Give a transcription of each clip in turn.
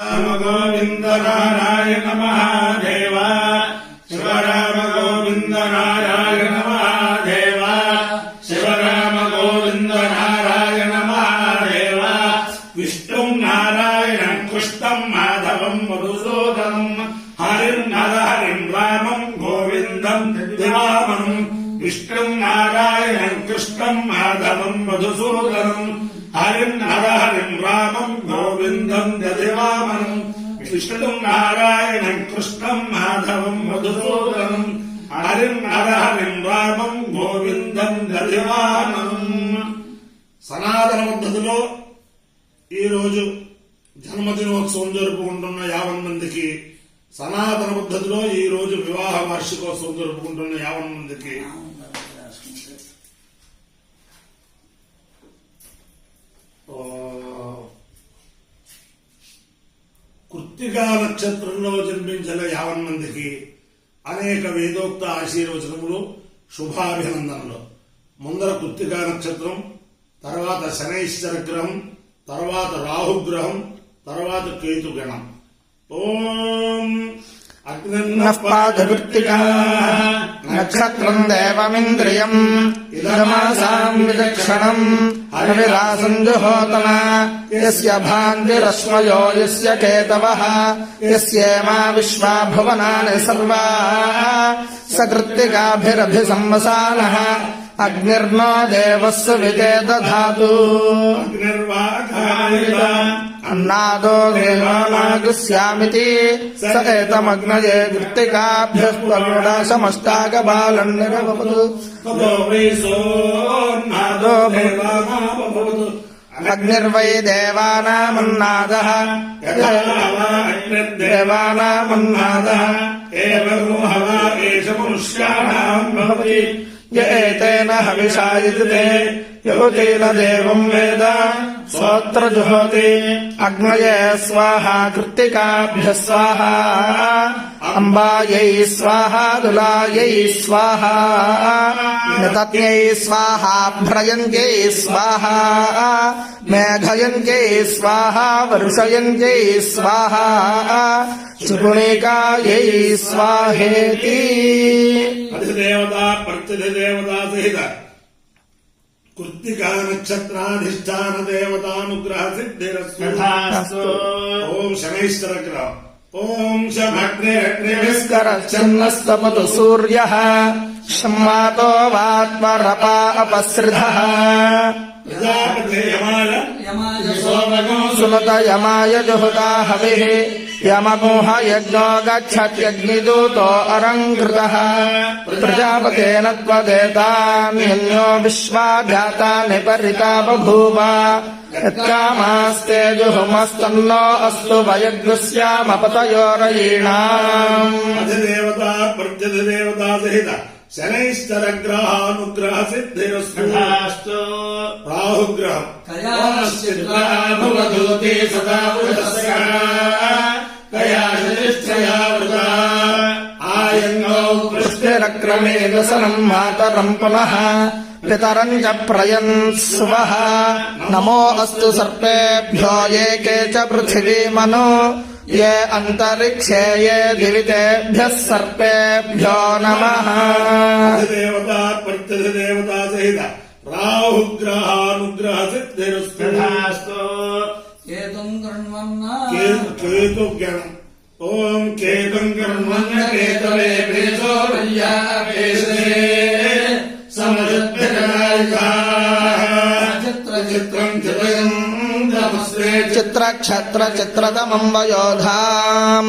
రామ గోవింద నారాయణ మహాదేవ శివ రామ గోవింద నారాయణ మహాదేవ శివ రామ గోవింద నారాయణ మహాదేవ విష్ణుం నారాయణం కృష్ణం మాధవం మధుసూదనం హరిం నరహరిం రామం గోవిందం దివామనం విష్ణుం నారాయణం కృష్ణం మాధవం మధుసూదనం హరిం నరహరిం రామం గోవిందం దదివామనం విష్ణుం నారాయణం కృష్ణం మాధవం మధుసూదనం హరిం నరహరిం రామం గోవిందం దదివామనం. సనాతన పద్ధతిలో ఈరోజు జన్మదినోత్సవం జరుపుకుంటున్న 50 మందికి, సనాతన పద్ధతిలో ఈ రోజు వివాహ వార్షికోత్సవం జరుపుకుంటున్న 50 మందికి కృత్తికా నక్షత్రంలో జన్మించిన 50 మందికి అనేక వేదోక్త ఆశీర్వచనములు, శుభాభినందనలు. ముందర కృత్తికా నక్షత్రం, తర్వాత శనైశ్చర గ్రహం, తర్వాత రాహుగ్రహం, తర్వాత కేతుగణం. ఓం అగ్నిర్నఃపాదకృత్తికా నక్షత్రం దేవమింద్రియం ఇదమాసాం విచక్షణం హరివిలాసం జుహోతన యస్య భాంతిరశ్మయో యస్య కేతవః యస్యేమా విశ్వా భువనాని సర్వా సకృత్తికాభిరభిసంవసానః అగ్నిర్నో దేవస్య విదే దధాతు అన్నాదో దేవానాగస్యామితి స ఏతమగ్నయే కృత్తికాభ్యః పరుడాశమష్టాకబాలన్నిరవపతు అగ్నిర్వై దేవానామన్నాదః దేవానామన్నాదః ఏతేన హవిషాయుజతే యహుతేన దేవం వేద స్తోత్ర జుహోతి అగ్నయే స్వాహా కృత్తికాభ్యః స్వాహా అంబాయై స్వాహా దులాయై స్వాహా నితత్యై స్వాహా భ్రయంత్యై స్వాహా మేఘయంత్యై స్వాహా వర్షయంత్యై స్వాహా త్రిపుణికాయై స్వాహేతి. అధిదేవతా ప్రత్యధిదేవతా సహిత కృత్తికా నక్షత్రాధిష్టాన దేవతానుగ్రహ సిద్ధిరస్తు. ఓం శనైశ్చర గ్రహం. ఓం శమగ్నిరగ్నివిస్కరచ్చన్నస్తమతు సూర్యః శమ్మాతో వాత్మరపా అపసృధః సునత యమాయ జుహుతా హవిః యమగోహ యజ్ఞో గచ్చత్యగ్నిదూతో అరంకృతః ప్రజాపతేన త్వదేతాన్యన్యో విశ్వా జాతాని పరితా బభూవ యత్కామాస్తే జుహుమస్తన్నో అస్తు వయగ్స్యామపతయోరయీణాం. అధిదేవతా ప్రత్యధిదేవతా సహిత శనైశ్చర గ్రహానుగ్రహ సిద్ధిరస్తు. రాహుగ్రహం వృష్టిరక్రమే దశనం మాతరం పునః పితరం చ ప్రయన్స్వః నమో అస్తు సర్పేభ్యో ఏకే చ పృథివీమనో ये अंतरिक्षे ये दिवितेभ्यः सर्पेभ्यो नमः. దేవతా ప్రత్యధిదేవతా సహిత రాహుగ్రహానుగ్రహ సిద్ధిరస్తు. కేతుగణం. ఓం కేతుం గణ్వన్న కేతవే ప్రేసో వయ్యాపేషే సమజద్భిరాయుధాః చిత్రం చిత్రం చిత్రక్షత్ర చిత్రతమం వయోధాం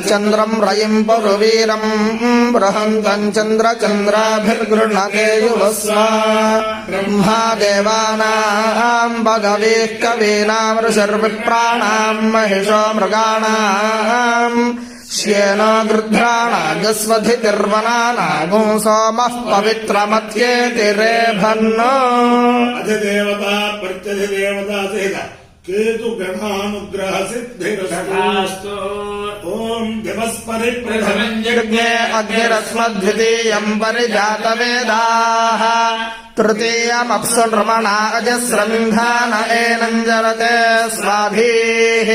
చంద్రం రయిం పరువీరం బృహంతం చంద్రచంద్రాభిర్గృహ్ణతే యువస్వ బ్రహ్మాదేవానాం భగవీః కవీనాం ఋషిర్విప్రాణాం మహిషో మృగాణాం శ్యేనో గృధ్రాణాగస్వధితిర్వనానాగో సోమః పవిత్రమత్యేతి రేభన్నో. అధిదేవతా ప్రత్యధిదేవతా సహిత కేతుగణానుగ్రహ సిద్ధిరస్తు. ఓం దివస్పరి యజ్ఞే అగ్నిరస్మద్వితీయం పరిజాతవేదాః తృతీయమప్సు నృమణాజస్రంధాన ఏనం జరతే స్వాధీః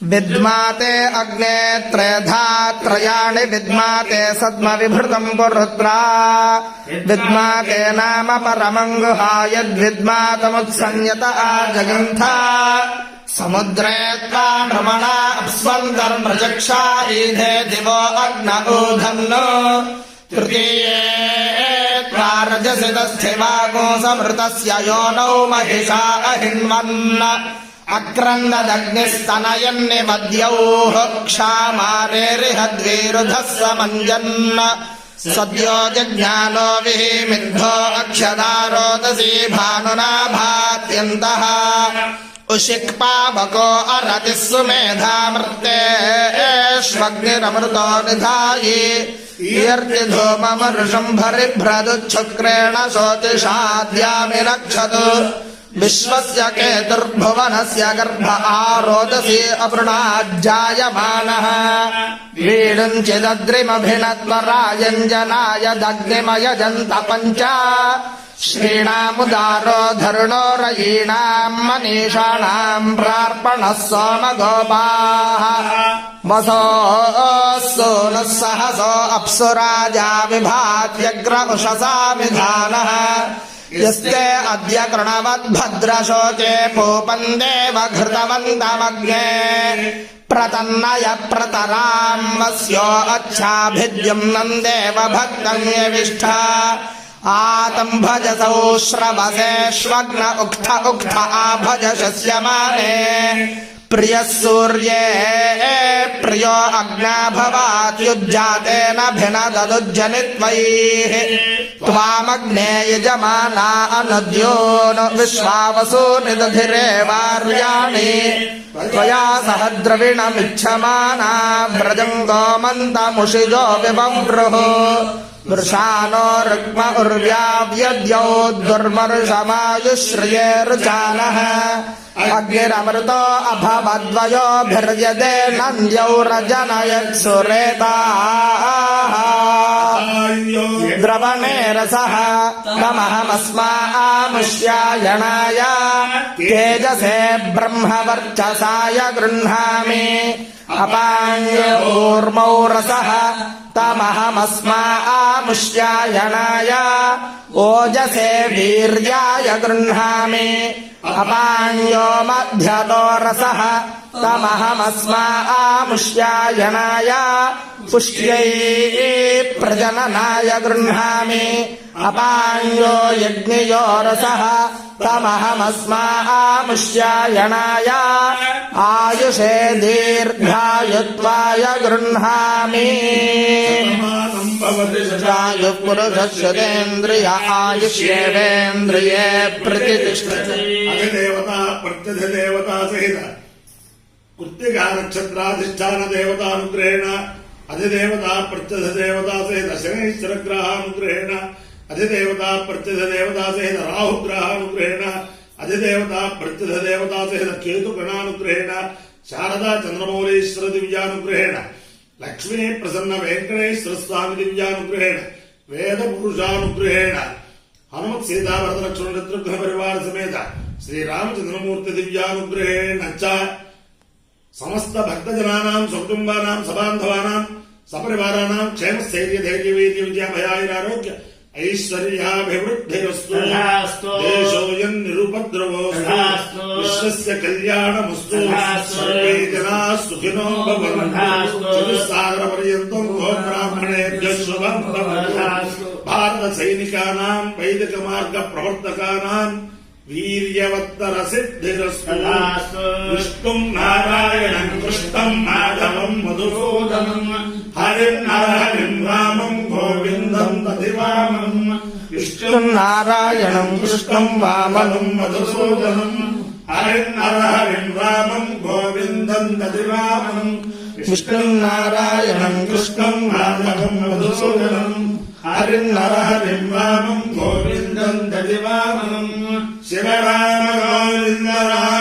विद्माते अग्ने त्रेधा त्रयाणि विद्माते सद्मविभृतम् पुरुत्रा विद्माते नाम परमम् गुहायद्विद्मातमुत्संयत आजगन्थ समुद्रे त्वाणमणा अप्स्वन्तर्मृचक्षा ईधे दिवो अग्न ऊधन्नो तृतीये त्वारजसि तस्थिवागोऽसमृतस्य योनौ महिषा अहिन्वन् अक्रन्ददग्निस्तनयन्निमद्यौः क्षामारेरिहद्विरुधस्व मञ्जन् सद्यो जज्ञानो विहिमिद्धो अक्षदारोदसी भानुना भात्यन्तः उशिक्पावको अरतिः सुमेधामृतेष्वग्निरमृतो निधायि ईर्तिधूममरुषम्भरिभ्रदुच्छुक्रेण शोतिषाद्यामि रक्षतु विश्वस्य केतुर्भुवनस्य गर्भ आरोदसी अवृणाज्जायमानः वीडुञ्चिदद्रिमभिनत्वरायञ्जनाय दग्निमयजन्त पञ्च श्रीणामुदारो धरुणो रयीणाम् मनीषाणाम् प्रार्पणः सोमगोपाः वसोऽस्तु नः सहसो अप्सुराजा विभात्यग्र उषसा विधानः यस्ते अद्य कृणवद्भद्रशोचे पूपम् देव घृतवन्तमग्ने प्रतन्नय प्रतराम् वस्यो अच्छाभिद्युम्नम् देव भक्तम् यविष्ठ आतम् भजसौ श्रवसेष्वग्न उक्थ उक्थ आभज शस्यमाने प्रियः सूर्ये प्रियो अग्नाभवात्युज्जातेन भिनददुज्जनित्वैः त्वामग्ने यजमाना अनुद्यो न विश्वावसूनि दधिरे वार्याणि त्वया सह द्रविणमिच्छमाना व्रजम् गोमन्तमुषिजो विबभ्रुः वृषानो ऋक्म उर्व्याव्यद्यौ दुर्मर्षमायुश्रिये रुचानः अग्निरमृतो अभवद्वयोभिर्यदे नन्द्यौ रजनयत्सुरेताः द्रवणे रसः तमहमस्मामुष्यायणाय तेजसे ब्रह्मवर्चसाय गृह्णामि अपान्योर्मौ रसः तमहमस्मामुष्यायणाय ओजसे वीर्याय गृह्णामि अपान्यो मध्यतो रसः तमहमस्मामुष्यायणाय पुष्ट्यै प्रजननाय गृह्णामि अपान्यो यज्ञयो रसः तमहमस्मामुष्यायणाय आयुषे दीर्घायुत्वाय गृह्णामि पुरुषस्येन्द्रिय आयुष्येवेन्द्रिये प्रतिष्ठते अधिदेवता प्रत्यधिदेवता सहित कृत्तिका नक्षत्राधिष्ठान देवतानुग्रहेण अधिदेवता प्रत्यधिदेवता सहित शनैश्चरग्रहानुग्रहेण अधिदेवता प्रत्यधिदेवता सहित राहुग्रहानुग्रहेण अधिदेवता प्रत्यधिदेवता सहित केतुगणानुग्रहेण शारदा चन्द्रमौलीश्वर दिव्यानुग्रहेण लक्ष्मी प्रसन्न वेंकटेश्वर स्वामी दिव्यानुग्रहेण वेद पुरुषानुग्रहेण हनुमत सीता भरत लक्ष्मण शत्रुघ्न परिवार समेत श्री रामचंद्रमूर्ति दिव्यानुग्रहेण च समस्त भक्तजनानां स्वकुटुंबानां सबान्धवानां सपरिवाराणां क्षेम स्थैर्य धैर्य वीर्य विजय भयायुरारोग्य ऐश्वर्याभिवृद्धिरस्तु देशोऽयं निरुपद्रवोऽस्तु विश्वस्य कल्याणमस्तु सर्वे जनाः सुखिनो भवन्तु चतुस्सागरपर्यन्तं गोब्राह्मणेभ्यः शुभं भवतु भारत सैनिकानां वैदिक मार्ग प्रवर्तकानां वीर्यवत्तर सिद्धिरस्तु विष्णुं नारायणं कृष्णं माधवं मधुसूदनं हरिं नरहरिं रामं गोविन्दं दधिवामनं विष्णुं नारायणं कृष्णं वामनं मधुसूदनं हरिं नरहरिं रामं गोविन्दं दधिवामनं विष्णुं नारायणं कृष्णं माधवं मधुसूदनं हरिं नरहरिं रामं गोविन्दं दधिवामनं शिव राम गोविन्द राम